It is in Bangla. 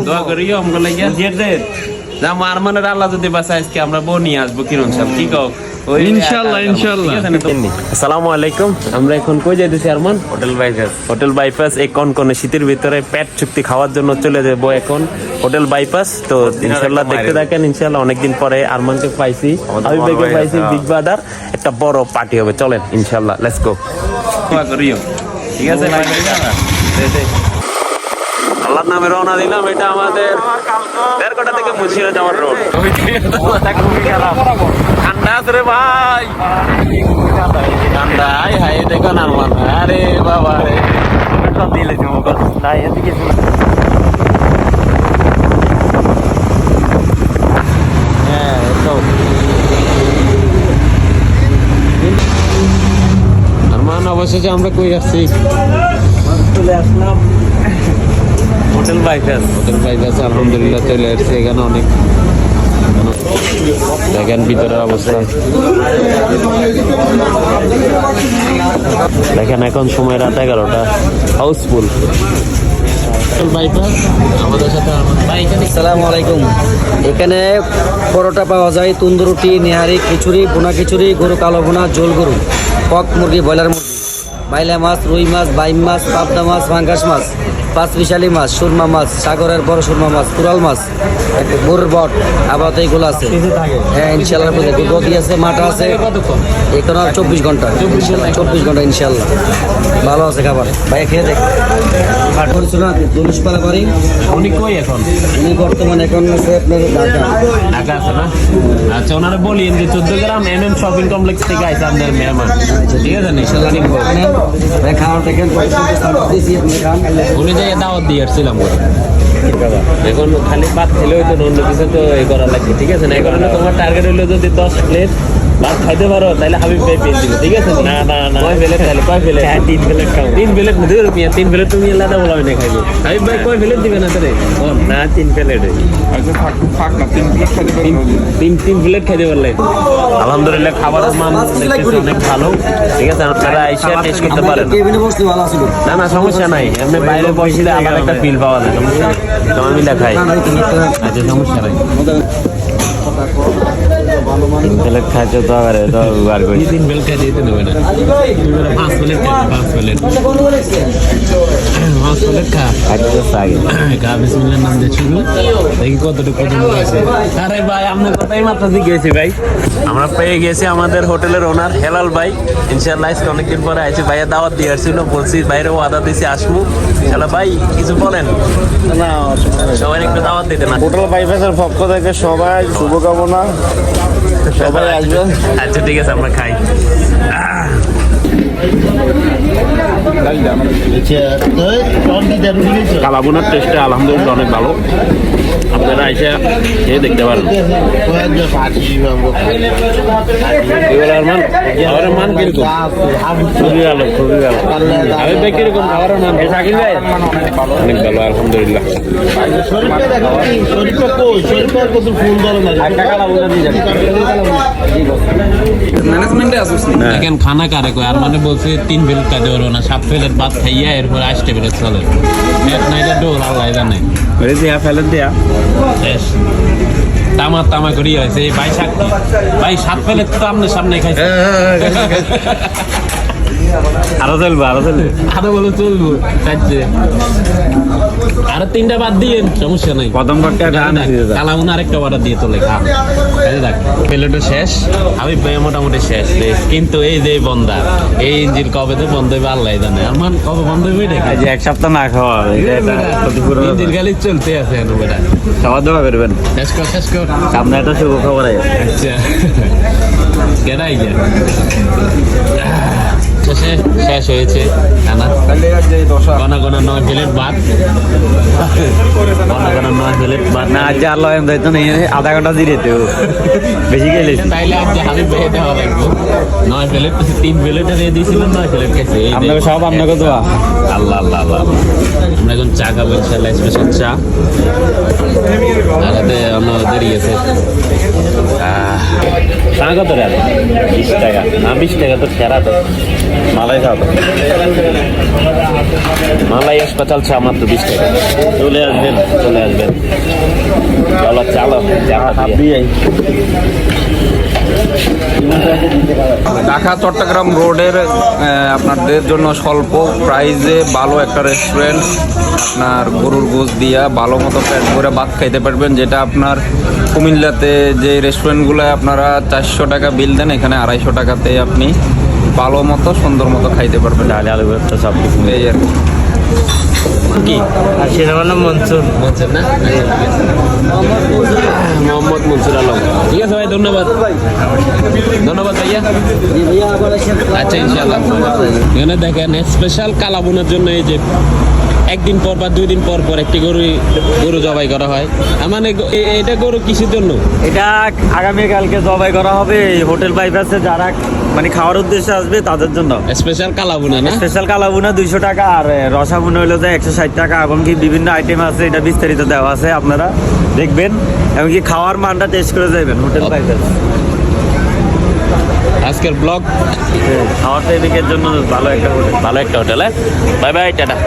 দোয়া করিও আমগো লাগিয়া আরমানের আল্লাহ যদি বাঁচায় আজকে আমরা বউ নিয়ে আসবো কিরণ সাহেব কি কও ইনশাআল্লাহ ইনশাআল্লাহ। আসসালামু আলাইকুম। আমরা এখন কই যাইতেছি আরমান? Hotel bypass. এই কনকনে শীতের ভিতরে পেট চুক্তি খাওয়ার জন্য চলে যাবো এখন হোটেল বাইপাস। তো ইনশাআল্লাহ দেখতে থাকেন। ইনশাআল্লাহ অনেকদিন পরে আরমানকে পাইছি, হাবিবকে পাইছি, বিগ ব্রাদার একটা বড় পার্টি হবে। চলেন ইনশাআল্লাহ, লেটস গো। ঠিক আছে, আল্লাহর নামে রওনা দিলাম। এটা আমাদের দেড়কোটা থেকে মুন্সিগঞ্জ যাওয়ার রোড। ঠান্ডা আছে রে ভাই, ঠান্ডা। হাই দেখো না আরমান, আরে বাবা রে সব দিলে আরমান। অবশেষে আমরা কই আসছি? চলে আসলাম হোটেল বাইপাস। আলহামদুলিল্লাহ চলে আসছে। এখানে অনেক দেখেন ভিতরের অবস্থা দেখেন। এখন সময় রাত 11টা, হাউসফুল বাইপাস। আমাদের সাথে আসসালামু আলাইকুম। এখানে পরোটা পাওয়া যায়, তন্দুরুটি, নেহারি, খিচুড়ি, বোনা খিচুড়ি, গরু কালো বোনা, ঝোল গরু, কক মুরগি, ব্রয়লার মুরগি, বাইলা মাছ, রুই মাছ, বাইম মাছ, পাবদা মাছ, পাঙ্গাস মাছ, পাঁচমিশালি মাছ, সুরমা মাছ, সাগরের বড় সুরমা মাছ, কুরাল মাছ, বোর বট, আবার এইগুলো আছে। হ্যাঁ ইনশাল্লাহ, গদি আছে, মাটা আছে। এখন আর 24 ঘন্টা ইনশাল্লাহ। ভালো আছে খাবার। ভাই খেয়ে দেখ। ধনুষপালা বাড়ি। উনি কই এখন? উনি বর্তমানে এখন আছে আপনার ঢাকা আছে না? আচ্ছা, ওনারা বলি যে 14 গ্রাম MM শপিং কমপ্লেক্স থেকে আইসা আপনার মেহমান। ঠিক আছে, ইনশাল্লাহ নিব। খাওয়ার দেখেন, উনি যে দাওয়াত দিয়ে আসছিলাম এখন খালি ভাত খেলে হইতো, অন্য কিছু তো এই করা লাগবে। ঠিক আছে না? এই কারণে তোমার টার্গেট হইলো যদি 10 প্লেট ভাত খাইতে পারো তাহলে হাবিব ভাই পেয়ে দিবে। ঠিক আছে? না না না, কয় প্লেট খাইলে? কয় প্লেট? 3 প্লেট খাও। 3 প্লেট মধ্যে রুপিয়া 3 প্লেট তুমি আলাদা বলা হয় না খাইবে। হাবিব ভাই কয় প্লেট দিবে না তোরে? না 3 প্লেট। আচ্ছা থাক না, 3 প্লেট খাইতে পারো। 3 প্লেট খাইতে পারলে আলহামদুলিল্লাহ। খাবারের মান দেখতেছি অনেক ভালো। ঠিক আছে, আপনারা আইসা টেস্ট করতে পারেন। না না সমস্যা নাই, এমনি বাইরে বসলে আলাদা একটা ফিল পাওয়া যায়। সমস্যা নাই, সবাই মিলে খাই। আচ্ছা সমস্যা নাই। প্লেট খাইছো তো আবার বার করি। 3 প্লেট খাই দিতে দেবে না। 5 প্লেট খাই, 5 প্লেট খা। আচ্ছা আগে খা। বিসমিল্লাহ নাম দিয়ে শুরু। দেখি কতটুকু পছন্দ আছে। আরে ভাই আপনার কথাই মাত্র জিজ্ঞেসি ভাই। আমরা পেয়ে গেছি আমাদের হোটেলের ওনার হেলাল ভাই। ইনশাআল্লাহ আজকে অনেকদিন পরে আইছি। ভাইয়া দাওয়াত দিয়ে আসছিল, বলছি বাইরেও আদা দিছি আসবো। ইনশাআল্লাহ ভাই কিছু বলেন না, সবাই একটু দাওয়াত দিতে না। হোটেল বাইপাসের পক্ষ থেকে সবাই শুভকামনা, সবাই আসবেন। আচ্ছা ঠিক আছে, আমরা খাই। কালাবুনার টেস্টটা আলহামদুলিল্লাহ অনেক ভালো। আপনারা এসে খেয়ে দেখতে পারেন। খাবারের মান কিরকম? খুবই ভালো, খুবই ভালো। আমি ভাই কিরকম খাবারের মান? অনেক ভালো আলহামদুলিল্লাহ। দেখেন খানা কারে কয় আর মানে বলছে 3 প্লেট খাইতে পারবো না, 7 প্লেট ভাত খাইয়া এরপর 8 প্লেট চলে। পেট নাইটা ডোল আল্লাহ জানে। ফেলে দেয়া শেষ তামা করি হয়েছে। ভাই 7 প্লেট তো আপনার সামনে খাইছে। আরো চলবো আরো বলো চলবো। আরো 3টা বাদ দিয়ে সমস্যা নাই। প্রথম কালাউন আরেকটা অর্ডার দিয়ে তোলে খা। দেখ প্লেটও শেষ, আমি মোটামুটি শেষ। কিন্তু এই যে বন্ধা, এই ইঞ্জিন কবে তো বন্ধ হইবে আল্লাহ জানে। আমার কবে বন্ধ হইবে দেখা যে 1 সপ্তাহ না খাওয়া ইঞ্জিন গাড়ি চলতে আছে। খাওয়া দাওয়া করবেন, শেষ কর সামনে একটা শুভ খবর আছে। আচ্ছা কেনাই গে শেষ হয়েছে খানা। গনা 9 প্লেট ভাত, গনা 9 প্লেট ভাত না। আজ আর লয় যাইতো না, আধা ঘন্টা দিতে বেশি গেলে তাইলে আজ হাবিব ভাই দেওয়া লাগবে। 9 প্লেট 3 প্লেট দিয়ে দিয়েছিলেন, 9 প্লেট খেয়েছে। আপনাকে সব আপনাকে দোয়া। আল্লাহ আল্লাহ আল্লাহ। আমরা এখন চা খাবো ইনশাআল্লাহ, স্পেশাল চা। আর দেরি আছে। টাকা কত রে? 20 টাকা না? 20 টাকা তো সেরা। তো মালাই খাও তো, মালাই স্পেশাল চা মাত্র 20 টাকা। চলে আসবেন চলো চালো দিয়ে ঢাকা চট্টগ্রাম রোডের আপনাদের জন্য স্বল্প প্রাইসে ভালো একটা রেস্টুরেন্ট, আপনার গরুর গোশ দিয়া ভালো মতো পেট ভরে ভাত খাইতে পারবেন, যেটা আপনার কুমিল্লাতে যে রেস্টুরেন্টগুলো আপনারা 400 টাকা বিল দেন, এখানে 250 টাকাতে আপনি ভালো মতো সুন্দর মতো খাইতে পারবেন। ডাল আলু ভর্তা সব কিছু এই আর কি। আর সেটার নাম মনসুর। মনসুর না, মোহাম্মদ মনসুর আলম। ঠিক আছে ভাই, ধন্যবাদ ভাইয়া। আচ্ছা ইনশাআল্লাহ। এখানে দেখেন স্পেশাল কালাবুনার জন্য এই যে একদিন পর বা 2 দিন পর পর একটি গরু জবাই করা হয়। মানে এটা গরু কিসের জন্য? এটা আগামীকালকে জবাই করা হবে এই হোটেল বাইপাসে, যারা মানে খাওয়ার উদ্দেশ্যে আসবে তাদের জন্য। স্পেশাল কালাবুনা না? স্পেশাল কালাবুনা 200 টাকা, আর রসাবুনা হলো যে 160 টাকা, এমনকি বিভিন্ন আইটেম আছে, এটা বিস্তারিত দেওয়া আছে, আপনারা দেখবেন, এমনকি খাওয়ার মানটা টেস্ট করে যাবেন হোটেল বাইপাস। আজকের ব্লগ খাওয়ার ট্রেনিংয়ের জন্য ভালো একটা হোটেল। ভালো একটা হোটেল। Bye bye, tata.